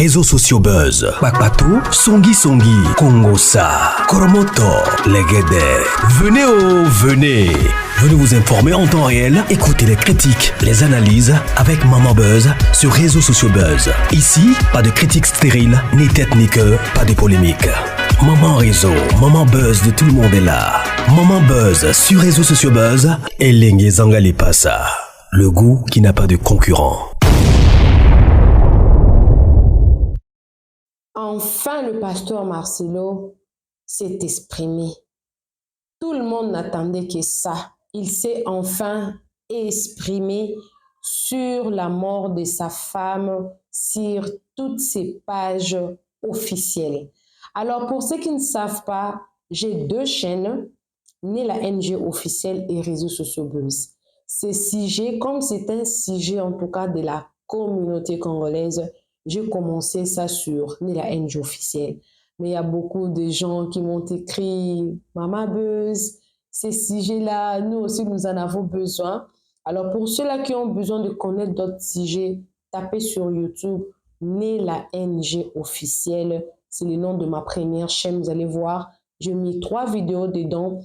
Réseaux sociaux buzz. Bakpatou, Songi Songi, Kongosa, Koromoto, Legede. Venez. Venez vous informer en temps réel. Écoutez les critiques, les analyses avec Maman Buzz sur Réseaux sociaux buzz. Ici, pas de critiques stériles, ni tête ni queue, pas de polémique. Maman Réseau, Maman Buzz de tout le monde est là. Maman Buzz sur Réseaux sociaux buzz. Et Lengue Zangali Passa. Le goût qui n'a pas de concurrent. Enfin, le pasteur Marcelo s'est exprimé. Tout le monde n'attendait que ça. Il s'est enfin exprimé sur la mort de sa femme sur toutes ses pages officielles. Alors, pour ceux qui ne savent pas, j'ai 2 chaînes, Nela NG officielle et Réseaux sociaux buzz. C'est sujet, comme c'est un sujet en tout cas de la communauté congolaise, j'ai commencé ça sur Nela NG officielle. Mais il y a beaucoup de gens qui m'ont écrit « Maman Buzz, ces sujets-là, nous aussi, nous en avons besoin. » Alors, pour ceux-là qui ont besoin de connaître d'autres sujets, tapez sur YouTube « Nela NG officielle ». C'est le nom de ma première chaîne. Vous allez voir, j'ai mis 3 vidéos dedans.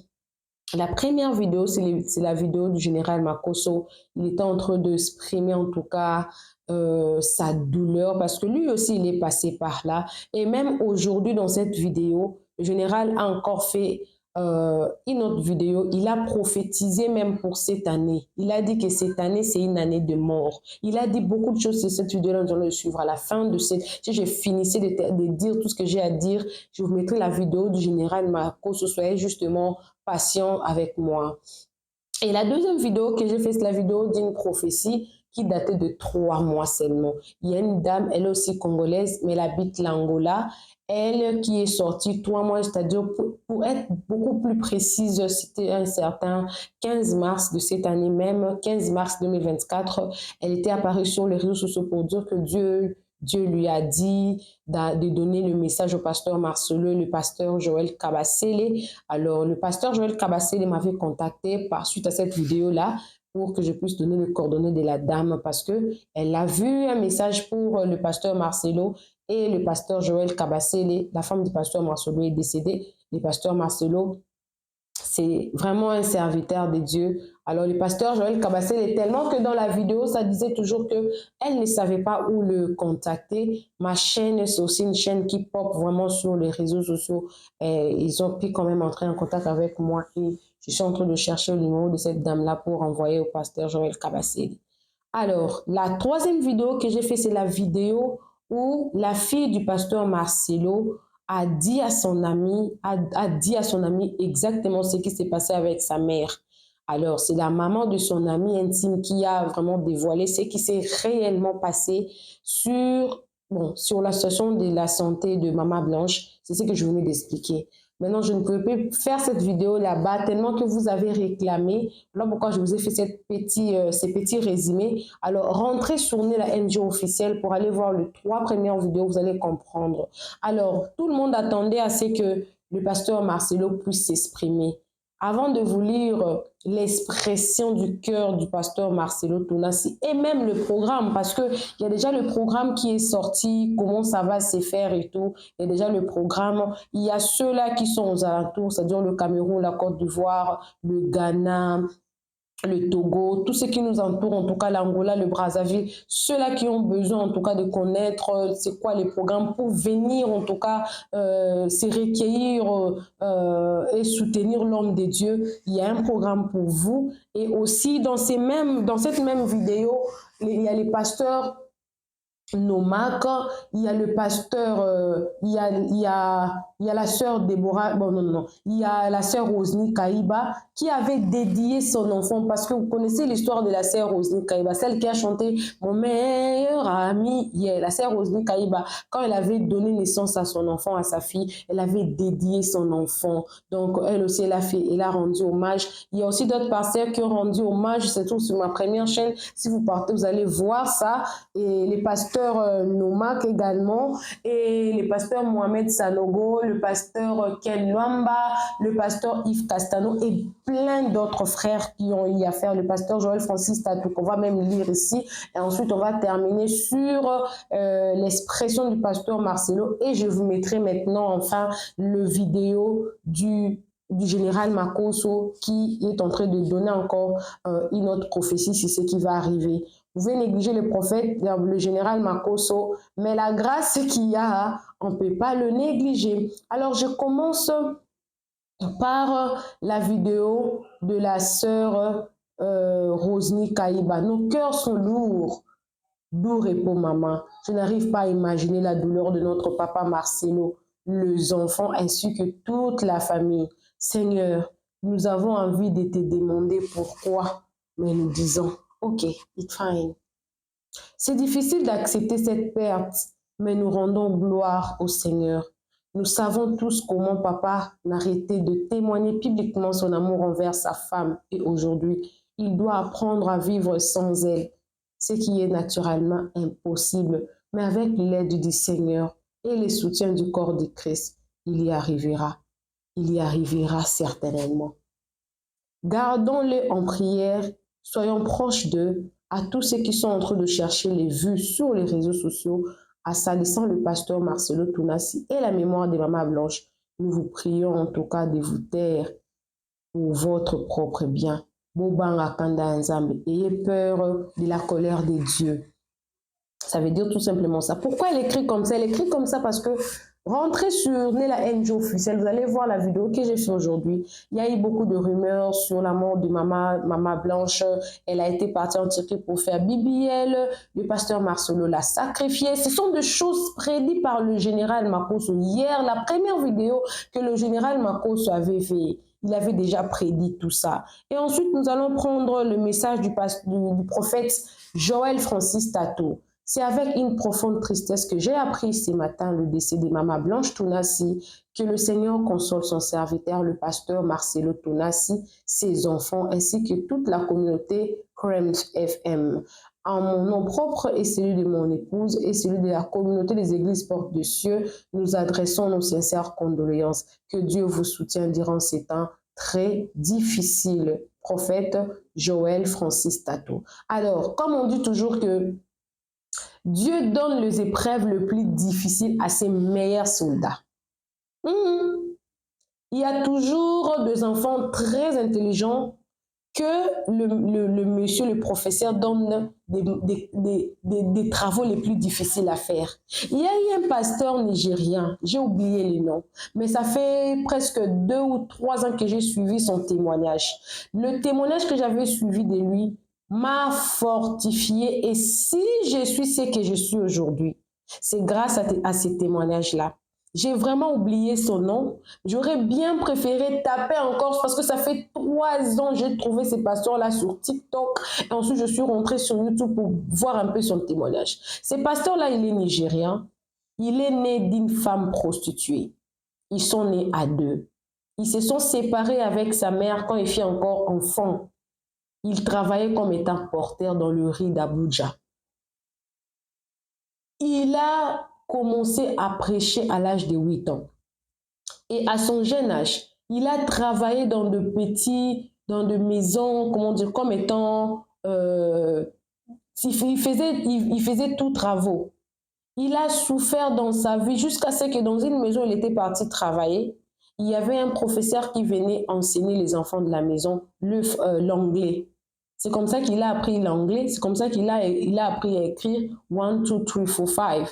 La première vidéo, c'est la vidéo du général Makosso. Il était en train d'exprimer en tout cas sa douleur parce que lui aussi, il est passé par là. Et même aujourd'hui, dans cette vidéo, le général a encore fait une autre vidéo. Il a prophétisé même pour cette année. Il a dit que cette année, c'est une année de mort. Il a dit beaucoup de choses sur cette vidéo-là. Nous allons le suivre à la fin de cette... Si je finissais de dire tout ce que j'ai à dire, je vous mettrai la vidéo du général Makosso. Soyez justement patient avec moi. Et la deuxième vidéo que j'ai faite, c'est la vidéo d'une prophétie qui datait de 3 mois seulement. Il y a une dame, elle est aussi congolaise, mais elle habite l'Angola. Elle qui est sortie 3 mois, c'est-à-dire pour être beaucoup plus précise, c'était un certain 15 mars de cette année même, 15 mars 2024, elle était apparue sur les réseaux sociaux pour dire que Dieu lui a dit de donner le message au pasteur Marcelo et le pasteur Joël Kabasele. Alors, le pasteur Joël Kabasele m'avait contacté suite à cette vidéo-là pour que je puisse donner les coordonnées de la dame parce qu'elle a vu un message pour le pasteur Marcelo et le pasteur Joël Kabasele. La femme du pasteur Marcelo est décédée. Le pasteur Marcelo, c'est vraiment un serviteur de Dieu. Alors, le pasteur Joël Kabasele est tellement que dans la vidéo, ça disait toujours qu'elle ne savait pas où le contacter. Ma chaîne, c'est aussi une chaîne qui pop vraiment sur les réseaux sociaux. Ils ont pu quand même entrer en contact avec moi et je suis en train de chercher le numéro de cette dame-là pour envoyer au pasteur Joël Kabasele. Alors, la 3e vidéo que j'ai fait, c'est la vidéo où la fille du pasteur Marcelo a dit à son ami exactement ce qui s'est passé avec sa mère. Alors, c'est la maman de son ami intime qui a vraiment dévoilé ce qui s'est réellement passé sur la situation de la santé de Maman Blanche. C'est ce que je venais d'expliquer. Maintenant, je ne peux plus faire cette vidéo là-bas tellement que vous avez réclamé. Voilà pourquoi je vous ai fait ces petits résumés. Alors, rentrez sur Nela NG officielle pour aller voir les 3 premières vidéos, vous allez comprendre. Alors, tout le monde attendait à ce que le pasteur Marcelo puisse s'exprimer. Avant de vous lire l'expression du cœur du pasteur Marcelo Tonassi et même le programme, parce qu'il y a déjà le programme qui est sorti, comment ça va se faire et tout. Il y a déjà le programme. Il y a ceux-là qui sont aux alentours, c'est-à-dire le Cameroun, la Côte d'Ivoire, le Ghana, le Togo, tout ce qui nous entoure, en tout cas l'Angola, le Brazzaville, ceux-là qui ont besoin en tout cas de connaître c'est quoi les programmes pour venir en tout cas se recueillir et soutenir l'homme de Dieu. Il y a un programme pour vous. Et aussi dans cette même vidéo, il y a les pasteurs Nomak, il y a le pasteur, il y a la sœur Déborah, il y a la sœur Rosny Kaïba qui avait dédié son enfant, parce que vous connaissez l'histoire de la sœur Rosny Kaïba, celle qui a chanté Mon meilleur ami, la sœur Rosny Kaïba, quand elle avait donné naissance à son enfant, à sa fille, elle avait dédié son enfant. Donc elle aussi, elle a rendu hommage. Il y a aussi d'autres pasteurs qui ont rendu hommage, c'est tout sur ma première chaîne. Si vous partez, vous allez voir ça. Et les pasteurs pasteur Noumak également, et le pasteur Mohamed Sanogo, le pasteur Ken Luamba, le pasteur Yves Castano et plein d'autres frères qui ont eu à faire, le pasteur Joël Francis Tatou, qu'on va même lire ici. Et ensuite, on va terminer sur l'expression du pasteur Marcelo, et je vous mettrai maintenant enfin le vidéo du général Makosso qui est en train de donner encore une autre prophétie sur ce qui va arriver. Vous pouvez négliger le prophète, le général Makosso, mais la grâce qu'il y a, on ne peut pas le négliger. Alors, je commence par la vidéo de la sœur Rosny Kaïba. Nos cœurs sont lourds. Doux repos, maman. Je n'arrive pas à imaginer la douleur de notre papa Marcelo, les enfants ainsi que toute la famille. Seigneur, nous avons envie de te demander pourquoi, mais nous disons, ok, it's fine. C'est difficile d'accepter cette perte, mais nous rendons gloire au Seigneur. Nous savons tous comment papa n'arrêtait de témoigner publiquement son amour envers sa femme et aujourd'hui, il doit apprendre à vivre sans elle, ce qui est naturellement impossible, mais avec l'aide du Seigneur et le soutien du corps de Christ, il y arrivera. Il y arrivera certainement. Gardons-les en prière, soyons proches d'eux, à tous ceux qui sont en train de chercher les vues sur les réseaux sociaux, à salissant le pasteur Marcelo Tounassi et la mémoire de Maman Blanche. Nous vous prions en tout cas de vous taire pour votre propre bien. Ayez peur de la colère de Dieu. Ça veut dire tout simplement ça. Pourquoi elle écrit comme ça? Elle écrit comme ça parce que rentrez sur Nela Angel officiel, vous allez voir la vidéo que j'ai fait aujourd'hui. Il y a eu beaucoup de rumeurs sur la mort de Maman Blanche. Elle a été partie en Turquie pour faire BBL. Le pasteur Marcelo l'a sacrifiée. Ce sont des choses prédites par le général Makosso. Hier, la première vidéo que le général Makosso avait fait, il avait déjà prédit tout ça. Et ensuite, nous allons prendre le message du prophète Joël Francis Tatou. C'est avec une profonde tristesse que j'ai appris ce matin le décès de Maman Blanche Tounassi, que le Seigneur console son serviteur, le pasteur Marcelo Tounassi, ses enfants, ainsi que toute la communauté Krems FM. En mon nom propre et celui de mon épouse et celui de la communauté des églises Portes de Cieux, nous adressons nos sincères condoléances. Que Dieu vous soutienne durant ces temps très difficiles. Prophète Joël Francis Tatou. Alors, comme on dit toujours que Dieu donne les épreuves les plus difficiles à ses meilleurs soldats. Il y a toujours des enfants très intelligents que le monsieur, le professeur donne des travaux les plus difficiles à faire. Il y a eu un pasteur nigérien, j'ai oublié le nom, mais ça fait presque 2 ou 3 ans que j'ai suivi son témoignage. Le témoignage que j'avais suivi de lui m'a fortifié, et si je suis ce que je suis aujourd'hui, c'est grâce à ces témoignages-là. J'ai vraiment oublié son nom. J'aurais bien préféré taper encore parce que ça fait 3 ans que j'ai trouvé ces pasteurs-là sur TikTok. Et ensuite, je suis rentrée sur YouTube pour voir un peu son témoignage. Ce pasteur-là, il est nigérien. Il est né d'une femme prostituée. Ils sont nés à 2. Ils se sont séparés avec sa mère quand il était encore enfant. Il travaillait comme étant porteur dans le riz d'Abuja. Il a commencé à prêcher à l'âge de 8 ans. Et à son jeune âge, il a travaillé dans de maisons, comment dire, comme étant, il faisait tout travaux. Il a souffert dans sa vie jusqu'à ce que dans une maison, il était parti travailler. Il y avait un professeur qui venait enseigner les enfants de la maison l'anglais. C'est comme ça qu'il a appris l'anglais, c'est comme ça qu'il a appris à écrire 1, 2, 3, 4, 5.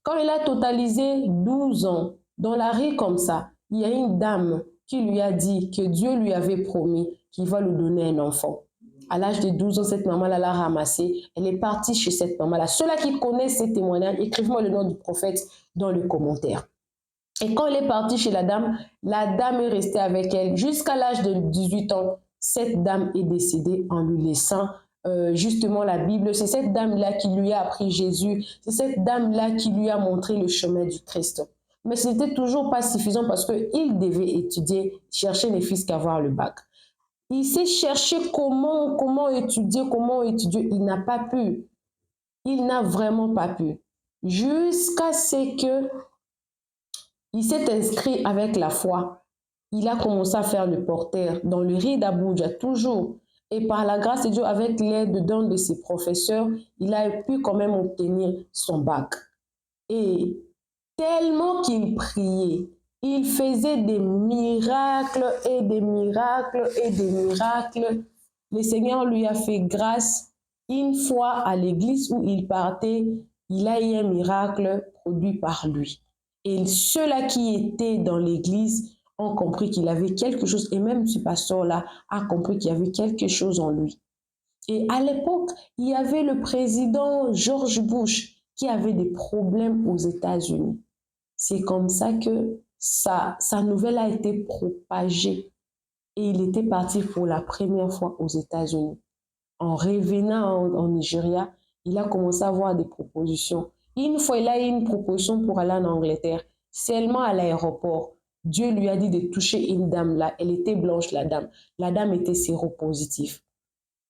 Quand il a totalisé 12 ans, dans la rue comme ça, il y a une dame qui lui a dit que Dieu lui avait promis qu'il va lui donner un enfant. À l'âge de 12 ans, cette maman-là l'a ramassé. Elle est partie chez cette maman-là. Ceux-là qui connaissent ces témoignages, écrivez-moi le nom du prophète dans les commentaires. Et quand elle est partie chez la dame est restée avec elle jusqu'à l'âge de 18 ans. Cette dame est décédée en lui laissant justement la Bible. C'est cette dame-là qui lui a appris Jésus. C'est cette dame-là qui lui a montré le chemin du Christ. Mais ce n'était toujours pas suffisant parce qu'il devait étudier, chercher les fils qu'avoir le bac. Il s'est cherché comment étudier. Il n'a pas pu. Il n'a vraiment pas pu. Jusqu'à ce que il s'est inscrit avec la foi. Il a commencé à faire le porteur dans le riz d'Abuja, toujours. Et par la grâce de Dieu, avec l'aide d'un de ses professeurs, il a pu quand même obtenir son bac. Et tellement qu'il priait, il faisait des miracles et des miracles et des miracles. Le Seigneur lui a fait grâce. Une fois à l'église où il partait, il a eu un miracle produit par lui. Et ceux-là qui étaient dans l'église ont compris qu'il avait quelque chose, et même ce pasteur-là a compris qu'il y avait quelque chose en lui. Et à l'époque, il y avait le président George Bush qui avait des problèmes aux États-Unis. C'est comme ça que sa nouvelle a été propagée. Et il était parti pour la première fois aux États-Unis. En revenant en Nigeria, il a commencé à avoir des propositions. Une fois, il a eu une proposition pour aller en Angleterre, seulement à l'aéroport. Dieu lui a dit de toucher une dame là. Elle était blanche, la dame. La dame était séropositive.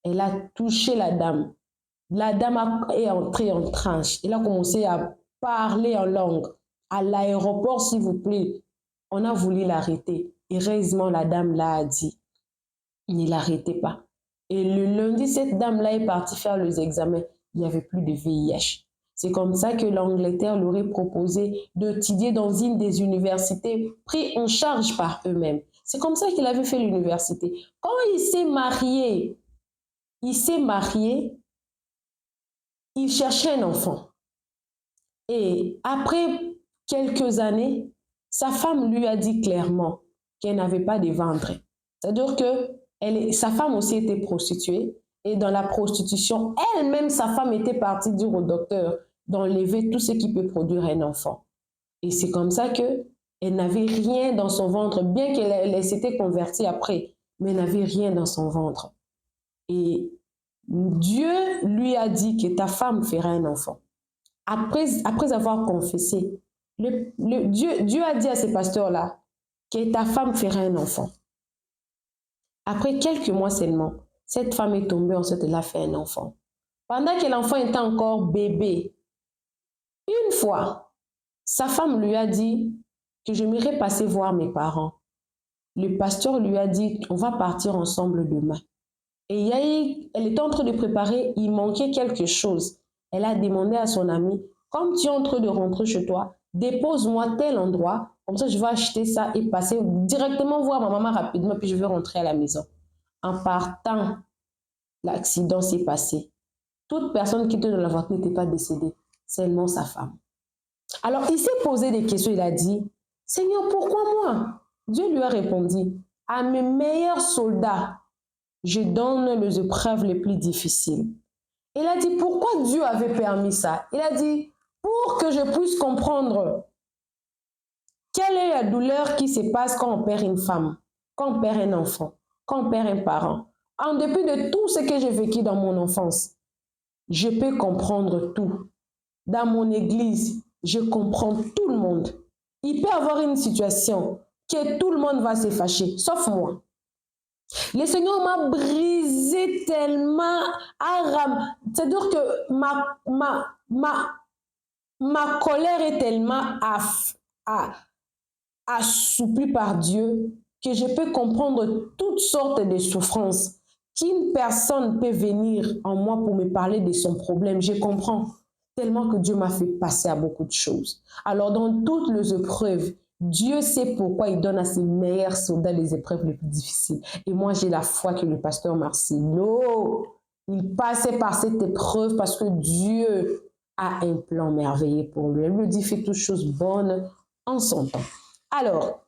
Elle a touché la dame. La dame est entrée en tranche. Elle a commencé à parler en langue. À l'aéroport, s'il vous plaît, on a voulu l'arrêter. Heureusement, la dame l'a dit. Il ne l'arrêtait pas. Et le lundi, cette dame-là est partie faire les examens. Il n'y avait plus de VIH. C'est comme ça que l'Angleterre leur a proposé d'étudier dans une des universités pris en charge par eux-mêmes. C'est comme ça qu'il avait fait l'université. Quand il s'est marié, il cherchait un enfant. Et après quelques années, sa femme lui a dit clairement qu'elle n'avait pas de ventre. C'est-à-dire que sa femme aussi était prostituée. Et dans la prostitution, elle-même, sa femme était partie dire au docteur d'enlever tout ce qui peut produire un enfant. Et c'est comme ça qu'elle n'avait rien dans son ventre, bien qu'elle s'était convertie après, mais elle n'avait rien dans son ventre. Et Dieu lui a dit que ta femme fera un enfant. Après avoir confessé, Dieu a dit à ces pasteurs-là que ta femme fera un enfant. Après quelques mois seulement, cette femme est tombée enceinte, elle a fait un enfant. Pendant que l'enfant était encore bébé, une fois, sa femme lui a dit que j'aimerais passer voir mes parents. Le pasteur lui a dit, on va partir ensemble demain. Et elle était en train de préparer, il manquait quelque chose. Elle a demandé à son ami, comme tu es en train de rentrer chez toi, dépose-moi tel endroit, comme ça je vais acheter ça et passer directement voir ma maman rapidement, puis je vais rentrer à la maison. En partant, l'accident s'est passé. Toute personne qui était dans la voiture n'était pas décédée, seulement sa femme. Alors il s'est posé des questions, il a dit, Seigneur, pourquoi moi? Dieu lui a répondu, à mes meilleurs soldats, je donne les épreuves les plus difficiles. Il a dit, pourquoi Dieu avait permis ça? Il a dit, pour que je puisse comprendre quelle est la douleur qui se passe quand on perd une femme, quand on perd un enfant, quand on perd un parent. En dépit de tout ce que j'ai vécu dans mon enfance, je peux comprendre tout. Dans mon église, je comprends tout le monde. Il peut y avoir une situation que tout le monde va se fâcher, sauf moi. Le Seigneur m'a brisé tellement, c'est-à-dire que ma colère est tellement assouplie par Dieu que je peux comprendre toutes sortes de souffrances. Qu'une personne peut venir en moi pour me parler de son problème, je comprends tellement que Dieu m'a fait passer à beaucoup de choses. Alors dans toutes les épreuves, Dieu sait pourquoi il donne à ses meilleurs soldats les épreuves les plus difficiles. Et moi, j'ai la foi que le pasteur Marcelo, il passait par cette épreuve parce que Dieu a un plan merveilleux pour lui. Elle lui dit, fais toutes choses bonnes en son temps. Alors,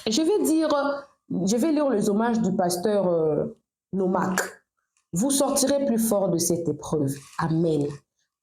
je vais lire les hommages du pasteur Nomak. Vous sortirez plus fort de cette épreuve. Amen.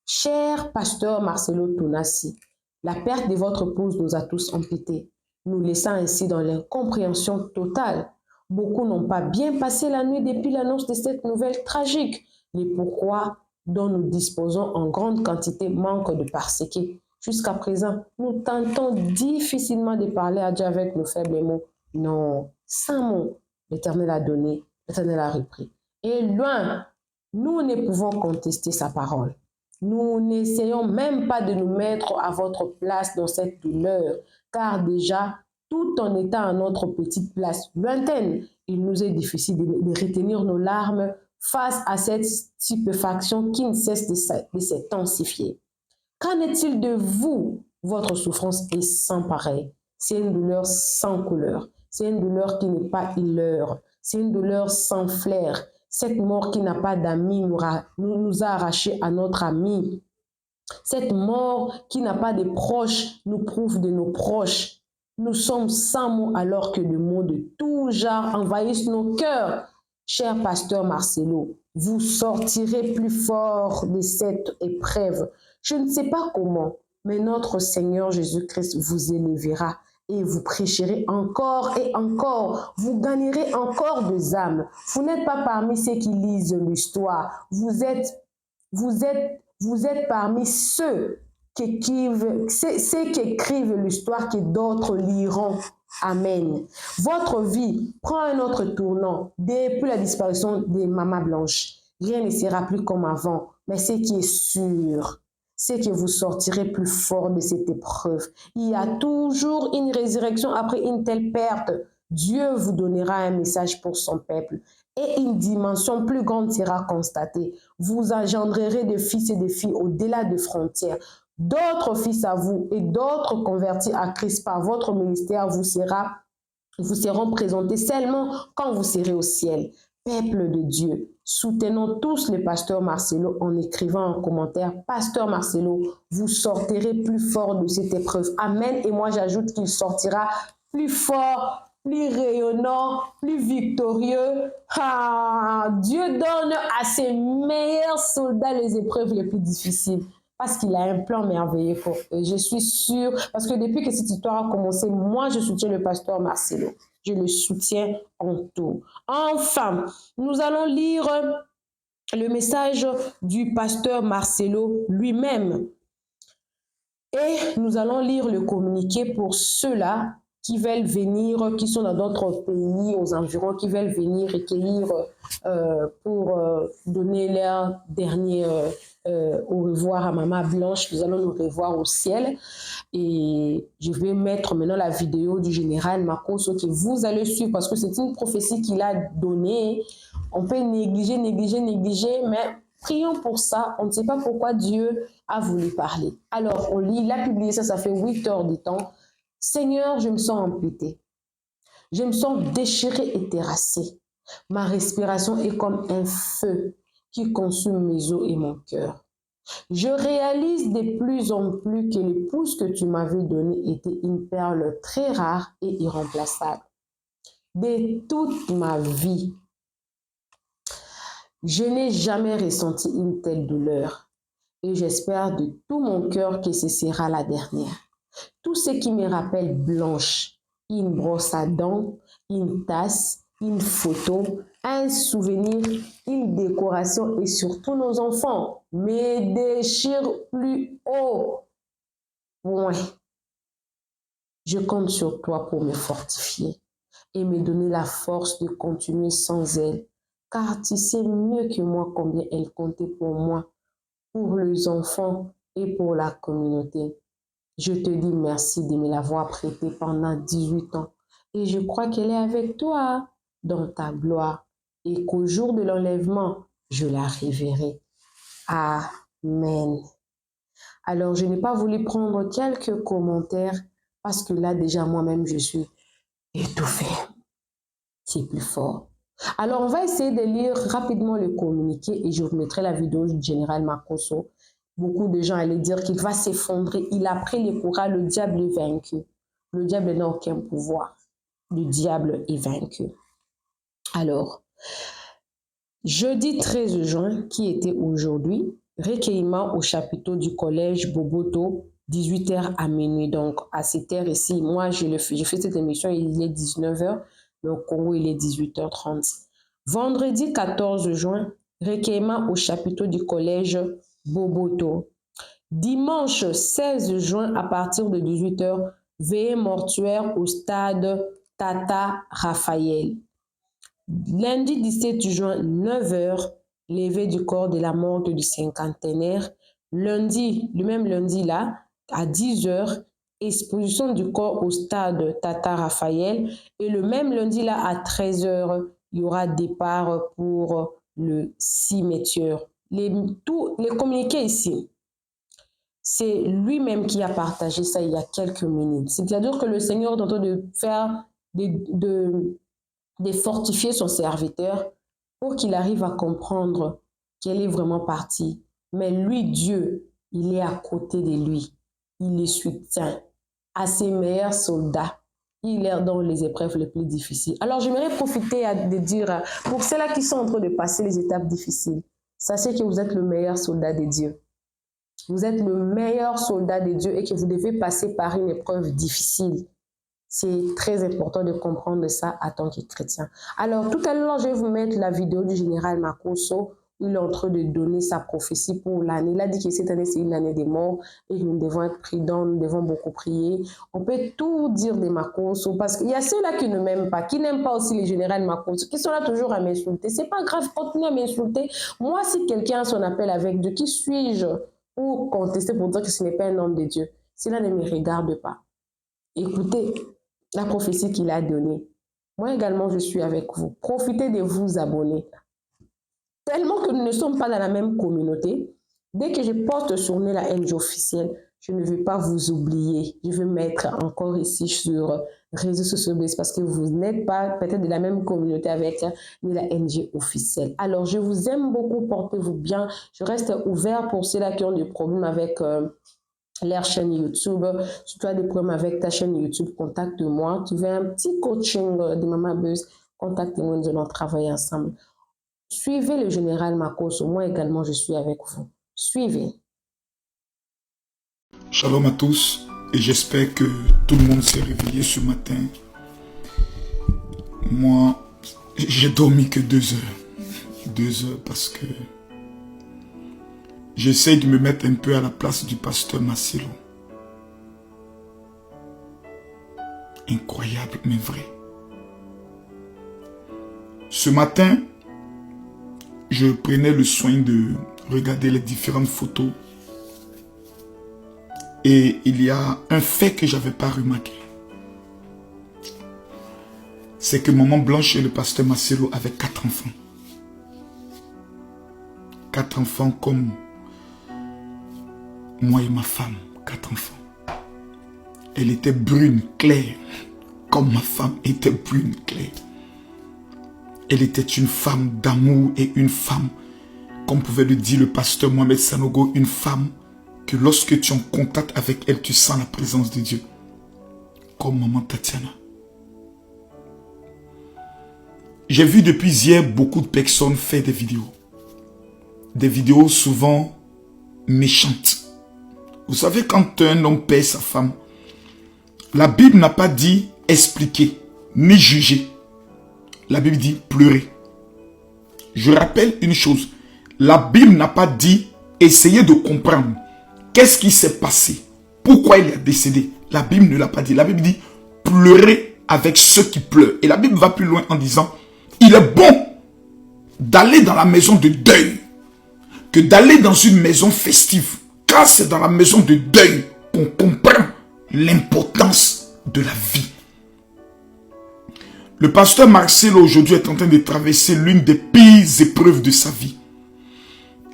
Cher pasteur Marcelo Tounassi, la perte de votre épouse nous a tous amputés, nous laissant ainsi dans l'incompréhension totale. Beaucoup n'ont pas bien passé la nuit depuis l'annonce de cette nouvelle tragique. Les pourquoi dont nous disposons en grande quantité manquent de parséquer. Jusqu'à présent, nous tentons difficilement de parler à Dieu avec nos faibles mots. Non, sans mots, l'Éternel a donné, l'Éternel a repris. Et loin, nous ne pouvons contester sa parole. Nous n'essayons même pas de nous mettre à votre place dans cette douleur, car déjà, tout en étant à notre petite place lointaine, il nous est difficile de retenir nos larmes face à cette stupéfaction qui ne cesse de s'intensifier. Qu'en est-il de vous? Votre souffrance est sans pareil. C'est une douleur sans couleur. C'est une douleur qui n'est pas hilaire. C'est une douleur sans flair. Cette mort qui n'a pas d'amis nous a arrachés à notre ami. Cette mort qui n'a pas de proches nous prouve de nos proches. Nous sommes sans mots alors que les mots de tout genre envahissent nos cœurs. Cher pasteur Marcelo, vous sortirez plus fort de cette épreuve. Je ne sais pas comment, mais notre Seigneur Jésus-Christ vous élèvera et vous prêcherez encore et encore. Vous gagnerez encore des âmes. Vous n'êtes pas parmi ceux qui lisent l'histoire. Vous êtes parmi ceux qui écrivent l'histoire que d'autres liront. Amen. Votre vie prend un autre tournant depuis la disparition de Maman Blanche. Rien ne sera plus comme avant, mais ce qui est sûr, c'est que vous sortirez plus fort de cette épreuve. Il y a toujours une résurrection après une telle perte. Dieu vous donnera un message pour son peuple et une dimension plus grande sera constatée. Vous engendrerez des fils et des filles au-delà des frontières. D'autres fils à vous et d'autres convertis à Christ par votre ministère vous seront présentés seulement quand vous serez au ciel. Peuple de Dieu, soutenons tous le pasteur Marcelo en écrivant en commentaire « Pasteur Marcelo, vous sortirez plus fort de cette épreuve. » Amen. Et moi, j'ajoute qu'il sortira plus fort, plus rayonnant, plus victorieux. Ah, Dieu donne à ses meilleurs soldats les épreuves les plus difficiles. Parce qu'il a un plan merveilleux pour eux. Je suis sûre, parce que depuis que cette histoire a commencé, moi, je soutiens le pasteur Marcelo. Je le soutiens en tout. Enfin, nous allons lire le message du pasteur Marcelo lui-même. Et nous allons lire le communiqué pour ceux-là qui veulent venir, qui sont dans d'autres pays, aux environs, qui veulent venir recueillir pour donner leur dernier au revoir à Maman Blanche. Nous allons nous revoir au ciel. Et je vais mettre maintenant la vidéo du général Makosso que vous allez suivre parce que c'est une prophétie qu'il a donnée. On peut négliger, mais prions pour ça. On ne sait pas pourquoi Dieu a voulu parler. Alors, on lit, il a publié ça, ça fait 8 heures de temps. Seigneur, je me sens amputée. Je me sens déchirée et terrassée. Ma respiration est comme un feu qui consume mes os et mon cœur. Je réalise de plus en plus que l'épouse que tu m'avais donnée était une perle très rare et irremplaçable. De toute ma vie, je n'ai jamais ressenti une telle douleur et j'espère de tout mon cœur que ce sera la dernière. Tout ce qui me rappelle Blanche, une brosse à dents, une tasse, une photo, un souvenir, une décoration et surtout nos enfants me déchire plus haut. Point. Je compte sur toi pour me fortifier et me donner la force de continuer sans elle, car tu sais mieux que moi combien elle comptait pour moi, pour les enfants et pour la communauté. Je te dis merci de me l'avoir prêtée pendant 18 ans et je crois qu'elle est avec toi dans ta gloire et qu'au jour de l'enlèvement, je la reverrai. Amen. Alors, je n'ai pas voulu prendre quelques commentaires parce que là, déjà, moi-même, je suis étouffée. C'est plus fort. Alors, on va essayer de lire rapidement le communiqué et je vous mettrai la vidéo du général Makosso. Beaucoup de gens allaient dire qu'il va s'effondrer. Il a pris le courage, le diable est vaincu. Le diable n'a aucun pouvoir. Le diable est vaincu. Alors, jeudi 13 juin, qui était aujourd'hui, recueillement au chapiteau du collège Boboto, 18h à minuit. Donc, à cette heure ici, moi, je fais cette émission, il est 19h, mais au Congo, il est 18h30. Vendredi 14 juin, recueillement au chapiteau du collège Boboto. Dimanche 16 juin, à partir de 18h, veillée mortuaire au stade Tata Raphaël. Lundi 17 juin, 9h, levée du corps de la morte du cinquantenaire Lundi, le même lundi là, à 10h, exposition du corps au stade Tata Raphaël. Et le même lundi là, à 13h, il y aura départ pour le cimetière. Tous les communiqués ici, c'est lui-même qui a partagé ça il y a quelques minutes. C'est-à-dire que le Seigneur est en train de faire, de fortifier son serviteur pour qu'il arrive à comprendre qu'elle est vraiment partie. Mais lui, Dieu, il est à côté de lui. Il le soutient à ses meilleurs soldats. Il est dans les épreuves les plus difficiles. Alors, j'aimerais profiter de dire, pour ceux-là qui sont en train de passer les étapes difficiles, sachez que vous êtes le meilleur soldat de Dieu. Vous êtes le meilleur soldat de Dieu et que vous devez passer par une épreuve difficile. C'est très important de comprendre ça en tant que chrétien. Alors, tout à l'heure, je vais vous mettre la vidéo du général Makosso. Il est en train de donner sa prophétie pour l'année. Il a dit que cette année, c'est une année des morts et que nous devons être prudents, nous devons beaucoup prier. On peut tout dire des Makosso parce qu'il y a ceux-là qui ne m'aiment pas, qui n'aiment pas aussi les généraux Makosso, qui sont là toujours à m'insulter. C'est pas grave, continuez à m'insulter. Moi, si quelqu'un a son appel avec Dieu, qui suis-je pour contester, pour dire que ce n'est pas un homme de Dieu? Cela ne me regarde pas. Écoutez la prophétie qu'il a donnée. Moi également, je suis avec vous. Profitez de vous abonner. Tellement que nous ne sommes pas dans la même communauté, dès que je poste sur la NG officielle, je ne vais pas vous oublier. Je vais mettre encore ici sur réseaux sociaux parce que vous n'êtes pas peut-être de la même communauté avec la NG officielle. Alors, je vous aime beaucoup, portez-vous bien. Je reste ouvert pour ceux-là qui ont des problèmes avec leur chaîne YouTube. Si tu as des problèmes avec ta chaîne YouTube, contacte-moi. Tu veux un petit coaching de Maman Buzz, contacte-moi, nous allons travailler ensemble. Suivez le général Makosso. Moi également, je suis avec vous. Suivez. Shalom à tous. Et j'espère que tout le monde s'est réveillé ce matin. Moi, j'ai dormi que 2 heures. 2 heures parce que j'essaie de me mettre un peu à la place du pasteur Marcelo. Incroyable, mais vrai. Ce matin, je prenais le soin de regarder les différentes photos. Et il y a un fait que je n'avais pas remarqué. C'est que Maman Blanche et le pasteur Marcelo avaient 4 enfants. 4 enfants comme moi et ma femme. 4 enfants. Elle était brune, claire, comme ma femme était brune, claire. Elle était une femme d'amour et une femme, comme pouvait le dire le pasteur Mohamed Sanogo, une femme que lorsque tu es en contact avec elle, tu sens la présence de Dieu. Comme maman Tatiana. J'ai vu depuis hier beaucoup de personnes faire des vidéos. Des vidéos souvent méchantes. Vous savez, quand un homme perd sa femme, la Bible n'a pas dit expliquer, ni juger. La Bible dit pleurer. Je rappelle une chose. La Bible n'a pas dit essayer de comprendre. Qu'est-ce qui s'est passé? Pourquoi il est décédé? La Bible ne l'a pas dit. La Bible dit pleurer avec ceux qui pleurent. Et la Bible va plus loin en disant il est bon d'aller dans la maison de deuil que d'aller dans une maison festive. Car c'est dans la maison de deuil qu'on comprend l'importance de la vie. Le pasteur Marcelo aujourd'hui est en train de traverser l'une des pires épreuves de sa vie.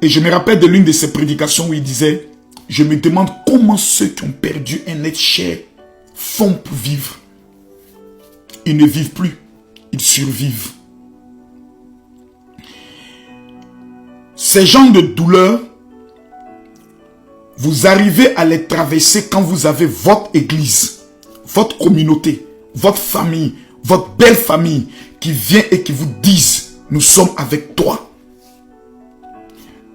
Et je me rappelle de l'une de ses prédications où il disait « Je me demande comment ceux qui ont perdu un être cher font pour vivre. » Ils ne vivent plus, ils survivent. Ces genres de douleurs, vous arrivez à les traverser quand vous avez votre église, votre communauté, votre famille, votre belle famille qui vient et qui vous disent « Nous sommes avec toi ».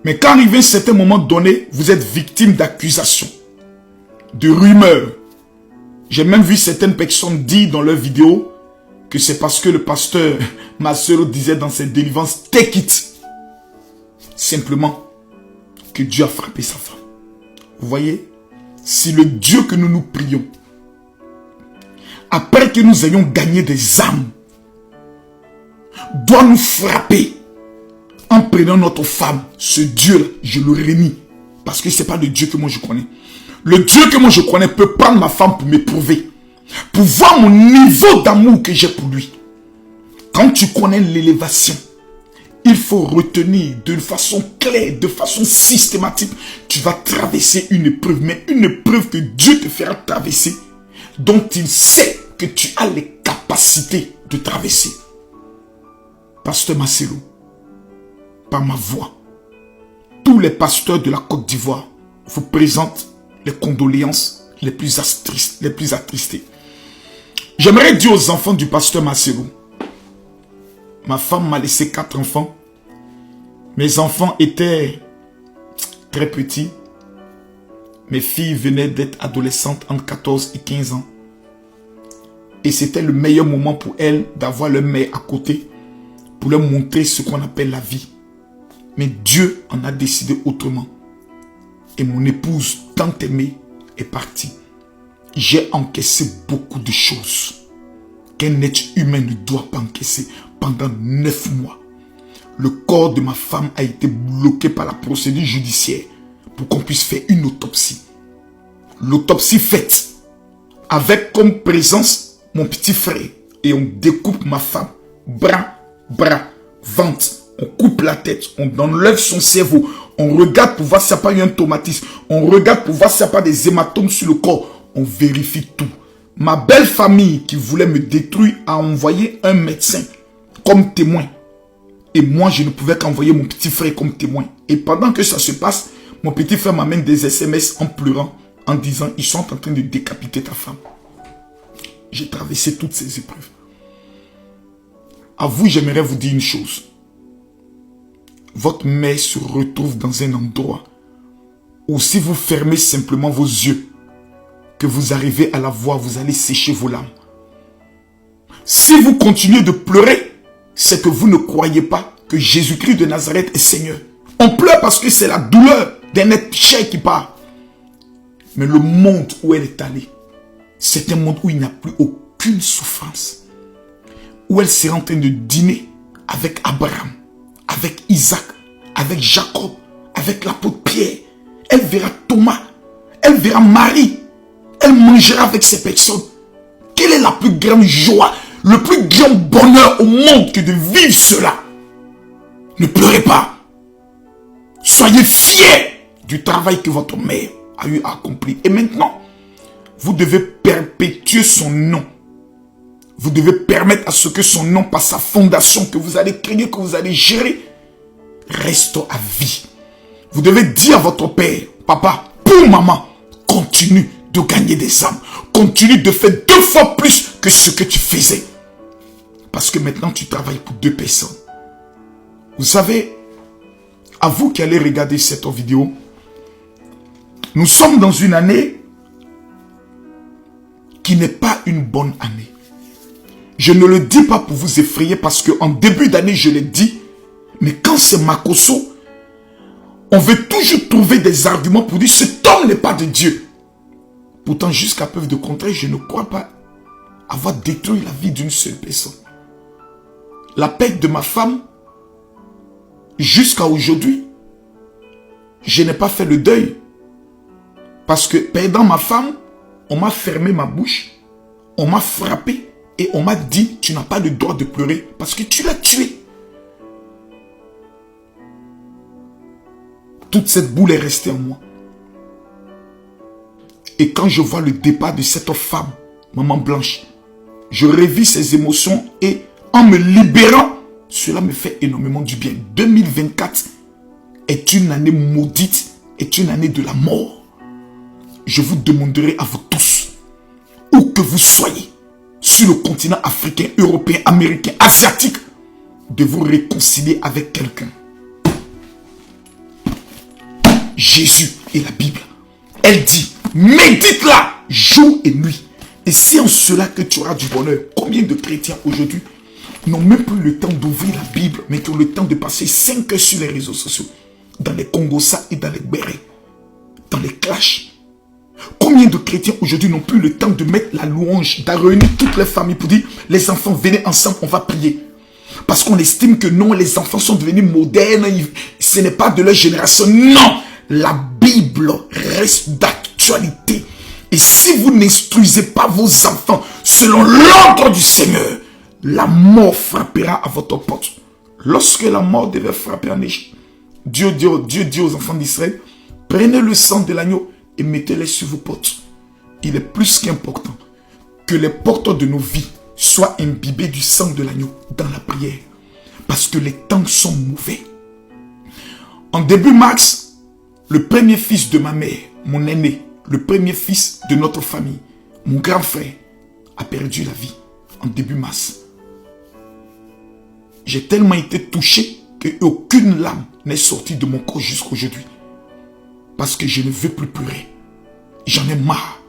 Mais quand arrive un certain moment donné, vous êtes victime d'accusations, de rumeurs. J'ai même vu certaines personnes dire dans leurs vidéos que c'est parce que le pasteur Marcelo disait dans ses délivrances « Take it ». Simplement que Dieu a frappé sa femme. Vous voyez, si le Dieu que nous prions, après que nous ayons gagné des âmes, doit nous frapper en prenant notre femme, ce Dieu-là, je le renie Parce que ce n'est pas le Dieu que moi je connais. Le Dieu que moi je connais peut prendre ma femme pour m'éprouver. Pour voir mon niveau d'amour que j'ai pour lui. Quand tu connais l'élévation, il faut retenir de façon claire, de façon systématique. Tu vas traverser une épreuve, mais une épreuve que Dieu te fera traverser, dont il sait que tu as les capacités de traverser. Pasteur Marcelo, par ma voix, tous les pasteurs de la Côte d'Ivoire vous présentent les condoléances les plus attristées. J'aimerais dire aux enfants du pasteur Marcelo, ma femme m'a laissé 4 enfants. Mes enfants étaient très petits. Mes filles venaient d'être adolescentes entre 14 et 15 ans. Et c'était le meilleur moment pour elles d'avoir leur mère à côté pour leur montrer ce qu'on appelle la vie. Mais Dieu en a décidé autrement. Et mon épouse, tant aimée, est partie. J'ai encaissé beaucoup de choses qu'un être humain ne doit pas encaisser pendant 9 mois. Le corps de ma femme a été bloqué par la procédure judiciaire pour qu'on puisse faire une autopsie. L'autopsie faite avec comme présence mon petit frère et on découpe ma femme, bras, ventre, on coupe la tête, on enlève son cerveau, on regarde pour voir s'il n'y a pas eu un traumatisme, on regarde pour voir s'il n'y a pas des hématomes sur le corps. On vérifie tout. Ma belle famille qui voulait me détruire a envoyé un médecin comme témoin. Et moi, je ne pouvais qu'envoyer mon petit frère comme témoin. Et pendant que ça se passe, mon petit frère m'amène des SMS en pleurant, en disant, ils sont en train de décapiter ta femme. J'ai traversé toutes ces épreuves. À vous, j'aimerais vous dire une chose. Votre mère se retrouve dans un endroit où si vous fermez simplement vos yeux, que vous arrivez à la voir, vous allez sécher vos larmes. Si vous continuez de pleurer, c'est que vous ne croyez pas que Jésus-Christ de Nazareth est Seigneur. On pleure parce que c'est la douleur d'un être cher qui part. Mais le monde où elle est allée, c'est un monde où il n'y a plus aucune souffrance. Où elle sera en train de dîner avec Abraham, avec Isaac, avec Jacob, avec l'apôtre Pierre. Elle verra Thomas, elle verra Marie. Elle mangera avec ces personnes. Quelle est la plus grande joie, le plus grand bonheur au monde que de vivre cela? Ne pleurez pas. Soyez fiers du travail que votre mère a eu à accomplir. Et maintenant, vous devez perpétuer son nom. Vous devez permettre à ce que son nom, par sa fondation que vous allez créer, que vous allez gérer, reste à vie. Vous devez dire à votre père, papa, pour maman, continue de gagner des âmes. Continue de faire 2 fois plus que ce que tu faisais. Parce que maintenant, tu travailles pour 2 personnes. Vous savez, à vous qui allez regarder cette vidéo, nous sommes dans une année qui n'est pas une bonne année. Je ne le dis pas pour vous effrayer parce qu'en début d'année, je l'ai dit. Mais quand c'est Makosso, on veut toujours trouver des arguments pour dire cet homme n'est pas de Dieu. Pourtant, jusqu'à preuve de contraire, je ne crois pas avoir détruit la vie d'une seule personne. La perte de ma femme, jusqu'à aujourd'hui, je n'ai pas fait le deuil. Parce que perdant ma femme, on m'a fermé ma bouche, on m'a frappé et on m'a dit, tu n'as pas le droit de pleurer parce que tu l'as tué. Toute cette boule est restée en moi. Et quand je vois le départ de cette femme, maman Blanche, je revis ses émotions et en me libérant, cela me fait énormément du bien. 2024 est une année maudite, est une année de la mort. Je vous demanderai à vous tous, où que vous soyez, sur le continent africain, européen, américain, asiatique, de vous réconcilier avec quelqu'un. Jésus et la Bible, elle dit, médite-la jour et nuit. Et c'est en cela que tu auras du bonheur. Combien de chrétiens aujourd'hui n'ont même plus le temps d'ouvrir la Bible, mais qui ont le temps de passer 5 heures sur les réseaux sociaux, dans les Congossa et dans les Bérets, dans les clashs. Combien de chrétiens aujourd'hui n'ont plus le temps de mettre la louange, de réunir toutes les familles pour dire, les enfants, venez ensemble, on va prier. Parce qu'on estime que non, les enfants sont devenus modernes, ce n'est pas de leur génération. Non, la Bible Bible reste d'actualité. Et si vous n'instruisez pas vos enfants selon l'ordre du Seigneur, la mort frappera à votre porte. Lorsque la mort devait frapper en Égypte, Dieu dit aux enfants d'Israël, prenez le sang de l'agneau et mettez-les sur vos portes. Il est plus qu'important que les portes de nos vies soient imbibées du sang de l'agneau dans la prière. Parce que les temps sont mauvais. En début mars, le premier fils de ma mère, mon aîné, le premier fils de notre famille, mon grand frère, a perdu la vie en début mars. J'ai tellement été touché qu'aucune larme n'est sortie de mon corps jusqu'aujourd'hui. Parce que je ne veux plus pleurer. J'en ai marre.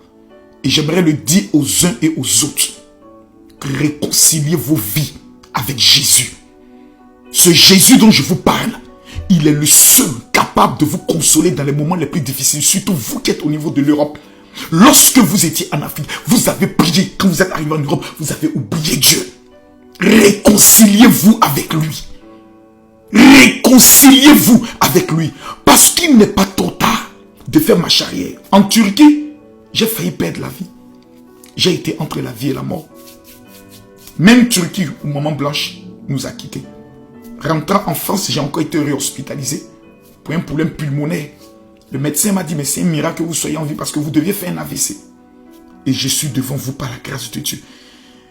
Et j'aimerais le dire aux uns et aux autres. Réconciliez vos vies avec Jésus. Ce Jésus dont je vous parle, il est le seul capable de vous consoler dans les moments les plus difficiles. Surtout vous qui êtes au niveau de l'Europe. Lorsque vous étiez en Afrique, vous avez prié. Quand vous êtes arrivé en Europe, vous avez oublié Dieu. Réconciliez-vous avec lui. Réconciliez-vous avec lui. Parce qu'il n'est pas trop tard de faire marche arrière. En Turquie, j'ai failli perdre la vie. J'ai été entre la vie et la mort. Même Turquie, où Maman Blanche nous a quittés. Rentrant en France, j'ai encore été réhospitalisé pour un problème pulmonaire. Le médecin m'a dit, mais c'est un miracle que vous soyez en vie parce que vous deviez faire un AVC. Et je suis devant vous par la grâce de Dieu.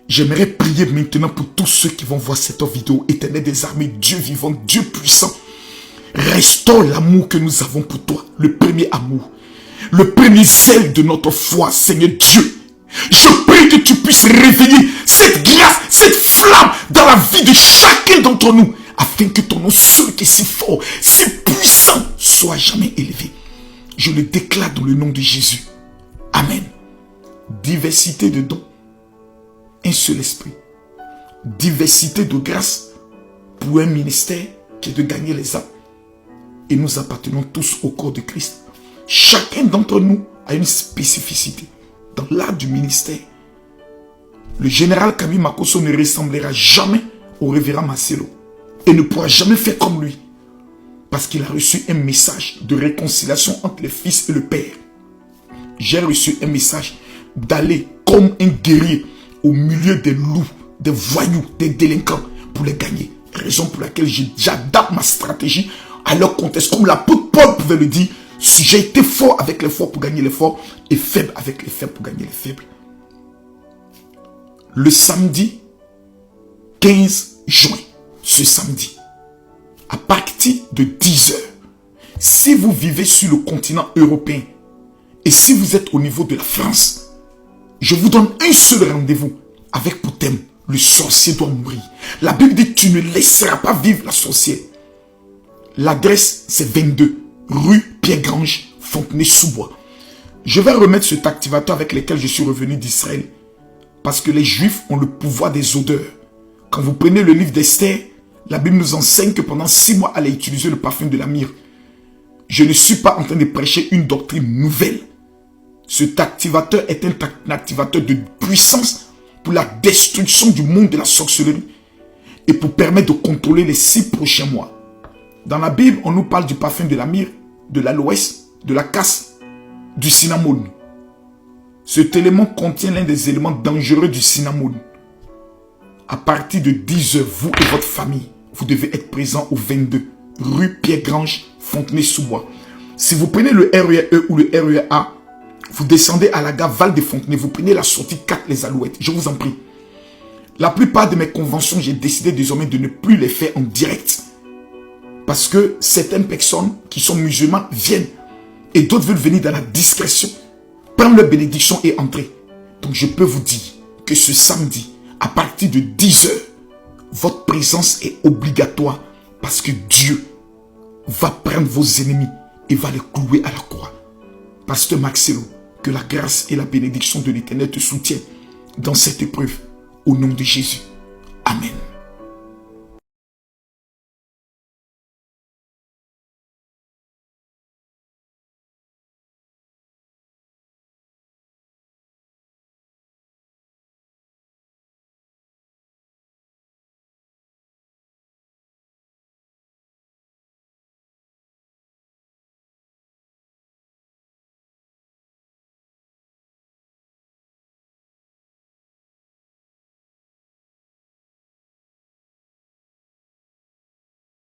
J'aimerais prier maintenant pour tous ceux qui vont voir cette vidéo. Éternel des armées, Dieu vivant, Dieu puissant. Restaure l'amour que nous avons pour toi. Le premier amour. Le premier zèle de notre foi, Seigneur Dieu. Je prie que tu puisses réveiller cette grâce, cette flamme dans la vie de chacun d'entre nous. Afin que ton nom seul qui est si fort, si puissant, soit jamais élevé. Je le déclare dans le nom de Jésus. Amen. Diversité de dons. Un seul esprit. Diversité de grâce pour un ministère qui est de gagner les âmes. Et nous appartenons tous au corps de Christ. Chacun d'entre nous a une spécificité dans l'art du ministère. Le général Camille Makosso ne ressemblera jamais au révérend Marcelo et ne pourra jamais faire comme lui parce qu'il a reçu un message de réconciliation entre le Fils et le Père. J'ai reçu un message d'aller comme un guerrier au milieu des loups, des voyous, des délinquants pour les gagner. Raison pour laquelle j'adapte ma stratégie à leur contexte. Comme l'apôtre Paul pouvait le dire, j'ai été fort avec les forts pour gagner les forts et faible avec les faibles pour gagner les faibles. Le samedi 15 juin, ce samedi, à partir de 10 h, si vous vivez sur le continent européen et si vous êtes au niveau de la France, je vous donne un seul rendez-vous avec pour thème, le sorcier doit mourir. La Bible dit, tu ne laisseras pas vivre la sorcière. L'adresse, c'est 22, rue Pierre-Grange, Fontenay-sous-Bois. Je vais remettre cet activateur avec lequel je suis revenu d'Israël. Parce que les Juifs ont le pouvoir des odeurs. Quand vous prenez le livre d'Esther, la Bible nous enseigne que pendant 6 mois, elle a utilisé le parfum de la myrrhe. Je ne suis pas en train de prêcher une doctrine nouvelle. Cet activateur est un activateur de puissance pour la destruction du monde de la sorcellerie et pour permettre de contrôler les 6 prochains mois. Dans la Bible, on nous parle du parfum de la myrrhe, de l'aloès, de la casse, du cinnamome. Cet élément contient l'un des éléments dangereux du cinnamome. À partir de 10 h, vous et votre famille, vous devez être présents au 22, rue Pierre-Grange, Fontenay-sous-Bois. Si vous prenez le RER-E ou le RER-A, vous descendez à la gare Val-de-Fontenay, vous prenez la sortie 4 Les Alouettes. Je vous en prie. La plupart de mes conventions, j'ai décidé désormais de ne plus les faire en direct. Parce que certaines personnes qui sont musulmanes viennent et d'autres veulent venir dans la discrétion, prendre leur bénédiction et entrer. Donc je peux vous dire que ce samedi, à partir de 10 h, votre présence est obligatoire parce que Dieu va prendre vos ennemis et va les clouer à la croix. Pasteur Marcelo, que la grâce et la bénédiction de l'Éternel te soutiennent dans cette épreuve. Au nom de Jésus. Amen.